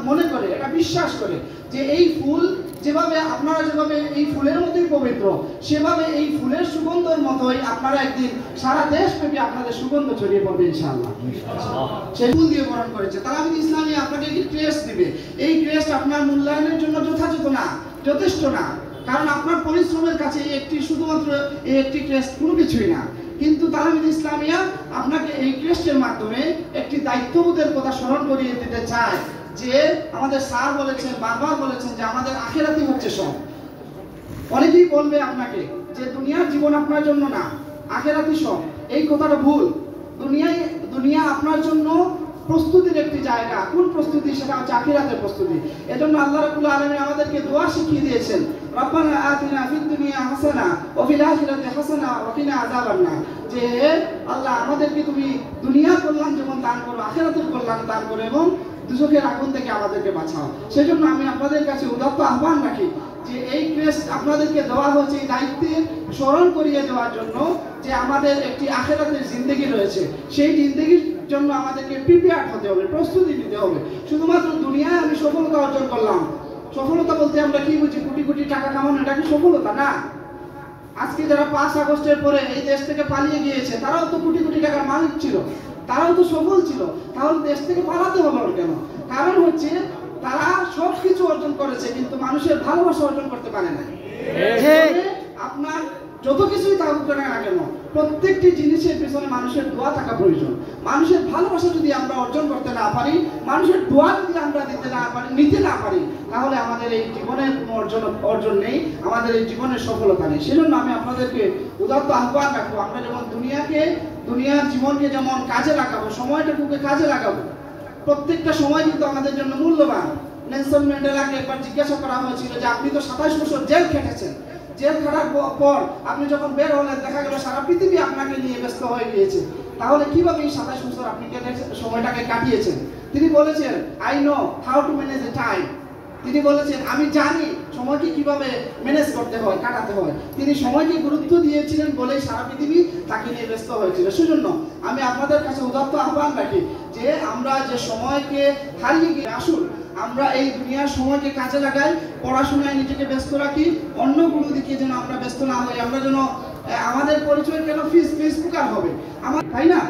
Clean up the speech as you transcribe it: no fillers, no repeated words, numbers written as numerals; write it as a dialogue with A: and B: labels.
A: মনে করে, এটা বিশ্বাস করে যে এই ফুল যেভাবে আপনারা যেভাবে এই ফুলের মতোই পবিত্র, সেভাবে এই ফুলের সুগন্ধের মতোই আপনারা একদিন সারা দেশব্যাপী আপনাদের সুগন্ধ ছড়িয়ে পড়বে ইনশাআল্লাহ। সেই ফুল দিয়ে বরণ করেছে। তালামিদ ইসলামী আপনাকে একটি ক্রেস্ট দিবে। এই ক্রেস্ট আপনার মূল্যায়নের জন্য যথাযথ না, যথেষ্ট না, কারণ আপনার পরিশ্রমের কাছে একটি শুধুমাত্র এই একটি ক্রেস্ট কোনো কিছুই না। কিন্তু তালামিদ ইসলামিয়া আপনাকে এই ক্রেস্টের মাধ্যমে একটি দায়িত্ববোধের কথা স্মরণ করিয়ে দিতে চায় যে আমাদের স্যার বলেছেন, বারবার বলেছেন যে আমাদের আখিরাতই হচ্ছে সব। অনেকেই বলবে আপনাকে যে দুনিয়ার জীবন আপনার জন্য না, আখিরাতই সব। এই কথাটা ভুল। দুনিয়া আপনার জন্য প্রস্তুতির একটি জায়গা। কোন প্রস্তুতি? সেটা হচ্ছে আখিরাতের প্রস্তুতি। এজন্য আল্লাহ রাব্বুল আলামিন আমাদেরকে দোয়া শিখিয়ে দিয়েছেন, রব্বানা আতিনা ফিদ দুনিয়া হাসানা ওয়া ফিল আখিরাতি হাসানা ওয়া কিনা আযাবান্নার। যে আল্লাহ, আমাদেরকে তুমি দুনিয়ার কল্যাণ যেমন দান করো, আখিরাতের কল্যাণ দান করো এবং দুজকের আগুন থেকে আমাদেরকে বাঁচাও। সেজন্য আমি আপনাদের কাছে উদাত্ত আহ্বান রাখি যে এই ক্রেস্ট আপনাদেরকে দেওয়া হয়েছে এই দায়িত্বের স্মরণ করিয়ে দেওয়ার জন্য যে আমাদের একটি আখিরাতের জিন্দেগি রয়েছে। সেই জিন্দেগির জন্য আমাদেরকে প্রিপেয়ার হতে হবে, প্রস্তুতি নিতে হবে। শুধুমাত্র দুনিয়ায় আমি সফলতা অর্জন করলাম, সফলতা বলতে আমরা কি বুঝি? কোটি কোটি টাকা কামানো, এটা কি সফলতা? না। আজকে যারা 5 আগস্টের পরে এই দেশ থেকে পালিয়ে গিয়েছে, তারাও তো কোটি কোটি টাকার মালিক ছিল, তারাও তো সফল ছিল। তাহলে দেশ থেকে পালাতে হলো কেন? কারণ হচ্ছে তারা সবকিছু অর্জন করেছে কিন্তু মানুষের ভালোবাসা অর্জন করতে পারে না। আপনার যত কিছুই থাকুক না কেন, প্রত্যেকটি জিনিসের পেছনে মানুষের দোয়া থাকা প্রয়োজন। মানুষের ভালোবাসা যদি আমরা অর্জন করতে না পারি, মানুষের দোয়া যদি আমরা নিতে না পারি, তাহলে আমাদের এই জীবনের কোনো অর্জন নেই, আমাদের এই জীবনের সফলতা নেই। সেজন্য আমি আপনাদেরকে উদাত্ত আহ্বান রাখবো, আমরা যেমন দুনিয়ার জীবনকে যেমন কাজে লাগাবো, সময়টাকে কাজে লাগাবো। প্রত্যেকটা সময় কিন্তু আমাদের জন্য মূল্যবান। নেলসন ম্যান্ডেলাকে একবার জিজ্ঞাসা করা হয়েছিল যে আপনি তো 27 বছর জেল খেটেছেন, জেল খাটার পর আপনি যখন বের হলেন দেখা গেল সারা পৃথিবী আপনাকে নিয়ে ব্যস্ত হয়ে গিয়েছে, তাহলে কিভাবে এই 27 বছর আপনি সময়টাকে কাটিয়েছেন? তিনি বলেছেন, I know how to manage A time. তিনি বলেছেন, আমি জানি সময়কে কিভাবে ম্যানেজ করতে হয়, কাটাতে হয়। তিনি সময়কে গুরুত্ব দিয়েছিলেন বলেই সারা পৃথিবী তাকে নিয়ে ব্যস্ত হয়েছিল। সেজন্য আমি আপনাদের কাছে উদাত্ত আহ্বান রাখি যে আমরা যে সময়কে হারিয়ে গিয়ে, আসুন আমরা এই দুনিয়ার সময়কে কাজে লাগাই, পড়াশোনায় নিজেকে ব্যস্ত রাখি, অন্যগুলো দিকে যেন আমরা ব্যস্ত না হই। আমরা যেন আমাদের পরিচয় কেন ফেসবুক আর হবে আমার, তাই না?